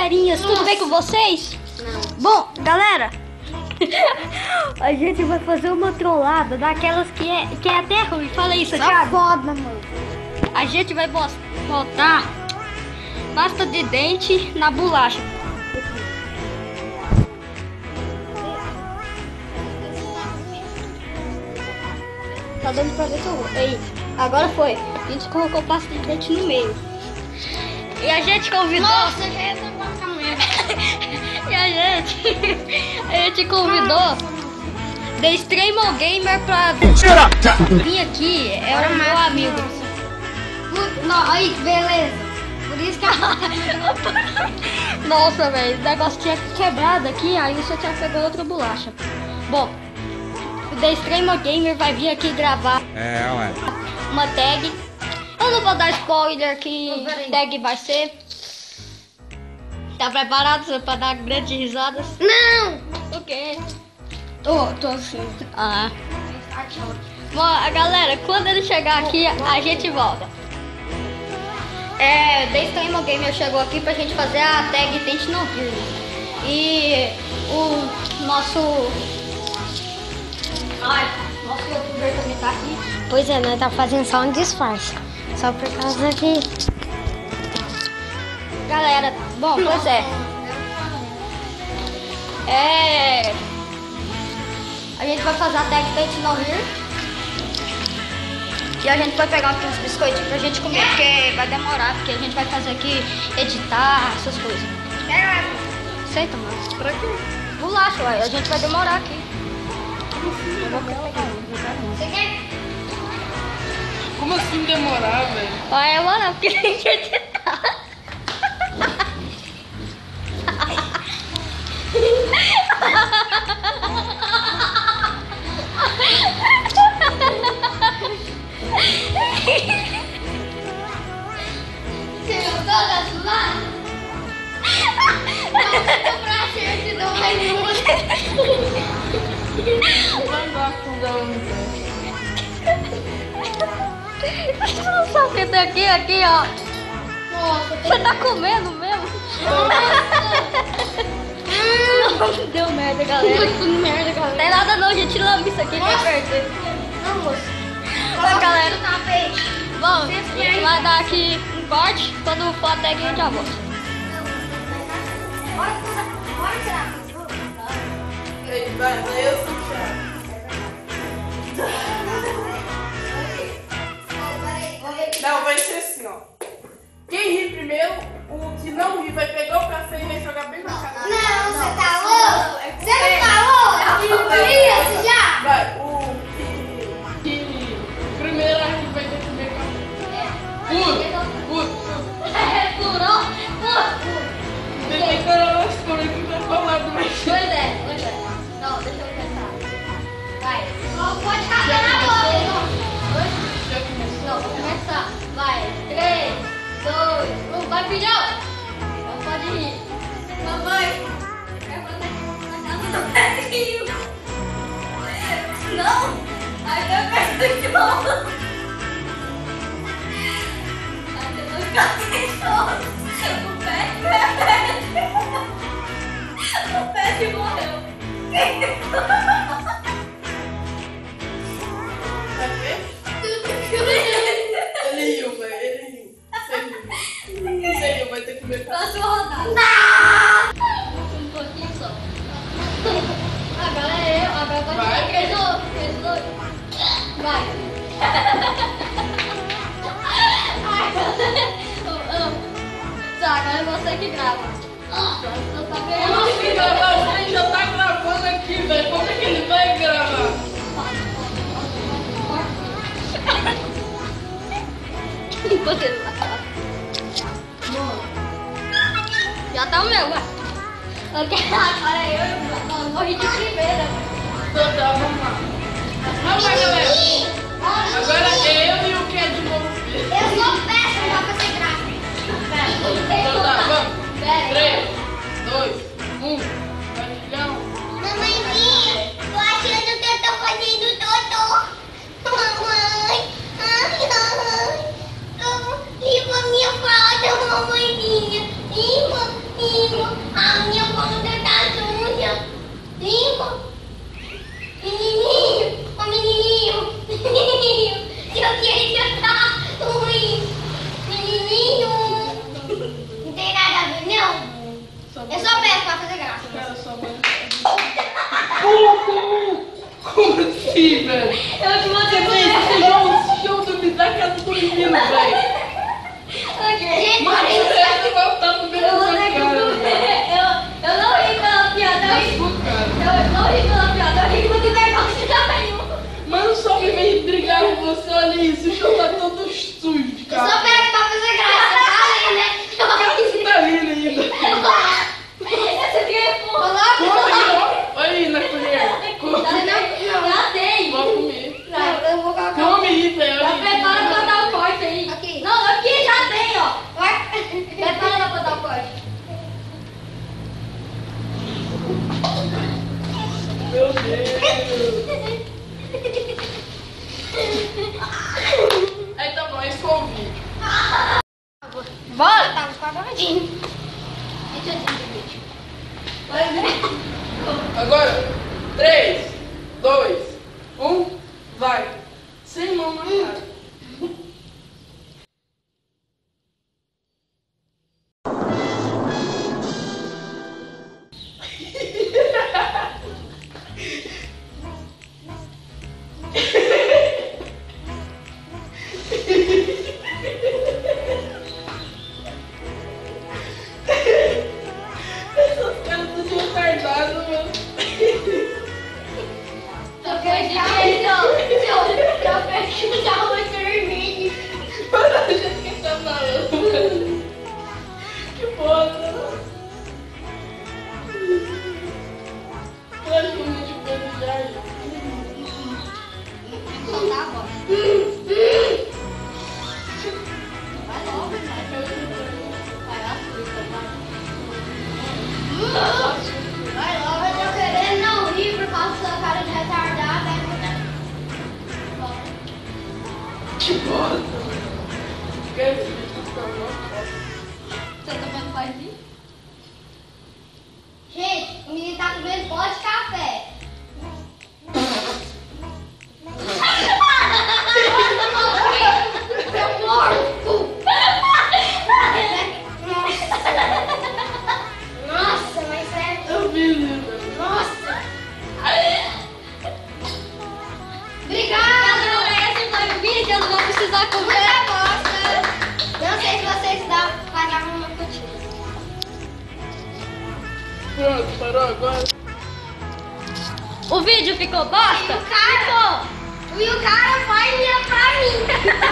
ferinhas, tudo bem com vocês? Não. Bom, galera, a gente vai fazer uma trollada daquelas que é até ruim. Fala isso, Thiago. Foda, mano. A gente vai botar pasta de dente na bolacha. Tá dando pra ver que eu vou. Aí, agora foi. A gente colocou pasta de dente no meio. E a gente convidou. Nossa, já ia colocar mulher. E a gente convidou The Extremo Gamer pra vir aqui. É o meu amigo. Não, aí, beleza. Por isso que Nossa, velho, o negócio tinha quebrado aqui, aí o seu Thiago pegou outra bolacha. Bom, o The Extremo Gamer vai vir aqui gravar uma tag. Eu não vou dar spoiler que tag vai ser. Tá preparado pra dar grandes risadas? Não! O quê? Tô assim. Ah. Bom, galera, quando ele chegar aqui, a gente volta. The Extremo Gamer chegou aqui pra gente fazer a tag Tente Não Vir. E o nosso youtuber também tá aqui. Pois é, nós tá fazendo só um disfarce. Só por causa que... Galera, bom, pois é. A gente vai fazer a tag Tente Não Rir. E a gente vai pegar aqui uns biscoitinhos pra gente comer, porque vai demorar, porque a gente vai fazer aqui, editar, essas coisas. Aceita, mano? Pra quê? Bolacha, ué, a gente vai demorar aqui. Eu vou pegar um. Você quer? Como assim demorar, velho? Vai, mano, porque tem que editar. Você gostou da sua? Nossa, pra gente não vai nenhuma. Vai lá com o Você não sabe o que tem aqui, ó. Nossa, Você tá comendo mesmo? Deu merda, galera. tudo merda, galera. Tem nada não, a gente lambe isso aqui pra perder. Não, moço. Mas, galera, Tá peixe. bom, a gente vai dar aqui um corte. Quando for a tag, a gente já volta. Vai, eu sou Não, vai ser assim, ó. Quem ri primeiro, o que não ri vai pegar o café e vai jogar bem na cara. Não, você tá louco? Você não falou? Que isso já? Vai, o que primeiro aqui vai ter que comer café. Puro. Furou? Tem que esperar as cores que vai falar do meu Pois é. Não, deixa eu pensar. Vai. Pode cagar na boca. Já começou. Não, vou começar. Vai. 3, 2, 1. Vai, filhão. Não pode rir. Mamãe. Não. Aí eu perco de novo. Aí depois fica cachorro. O pé morreu. Vai ver? Ele riu, velho. Ele riu. Você riu, vai ter que comer café. Próxima rodada. Um pouquinho só. Agora é eu. Agora vai. Fez dois. Vai. Tá, agora é você que grava. Não tá ganhando. Ele já tá gravando aqui, velho. Como é que ele vai gravar? Enquanto ele vai falar. Já tá o meu, ué. Agora é eu morri de primeira. Então tá, vamos lá. Vamos lá, galera. Agora é eu e o que é de novo. Eu sou péssimo pra fazer graça. Então tá, vamos. 3, 2, 1. Vai, filhão. Mamãezinha, tô achando que eu tô fazendo totó. Mamãe, ai. Limpa minha fralda, mamãezinha. Limpa. Eu te mandei Esse jogo do me dá casa do menino, velho. Gente, Mas você vai voltar pro meio Eu da vou ter que cara. comer. Eu não ri pela piada, eu não ri pela piada, eu ri porque negócio nenhum. Mano, só me vem brigar com você, olha isso. O chão tá todo sujo, eu só cara. pego pra fazer graça, tá ali, né? Você tá rindo ainda. Esse aqui é porra. Come aí, ó. Olha aí na colher. Come. Já tem. Vou comer. Não, eu vou colocar. Come aí, velho. Já prepara pra dar o corte aí. Aqui. Não, aqui já tem, ó. Vai. Prepara pra dar o corte. Meu Deus. Aí tá bom, esse foi o vídeo. Bora! Tá uns quadradinhos. Deixa eu ver o vídeo. Agora, 3, 2, 1, vai. Sem mão na cara. Essas caras tudo retardadas, mano. Eu perdi eu perdi o arroz vermelho. Para a gente que tá falando. Que bosta. Praticamente o já aí. Então tá bom. Vai logo, vai lá, Vai logo, eu tô querendo não rir por causa da sua cara de retardada. Que bosta, mano. Quer ver que tá bom? Você também faz isso? Gente, o menino tá comendo pó de café. Seu porco! Nossa, mas é... Eu vi isso. Nossa! Galera, Obrigado! esse foi o vídeo, eu não vou precisar comer. Muita bosta! Não sei se vocês vai dar uma curtida. Pronto, parou agora. O vídeo ficou bosta? E o cara vai virar pra mim.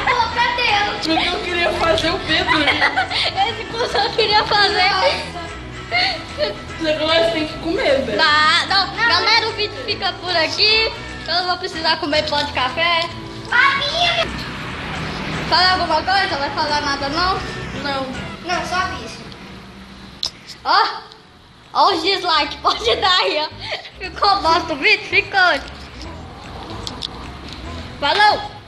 Pô, cadê? Porque eu queria fazer o Pedro. Esse cuzão queria fazer. Agora você tem que comer, velho. Tá, não, galera, o vídeo fica por aqui. Eu não vou precisar comer pão de café. Papinha! Fala alguma coisa? Vai falar nada não? Não. Não, só isso. Ó os dislikes, pode dar aí, ó. Ficou bosta o vídeo? Ficou. Falou!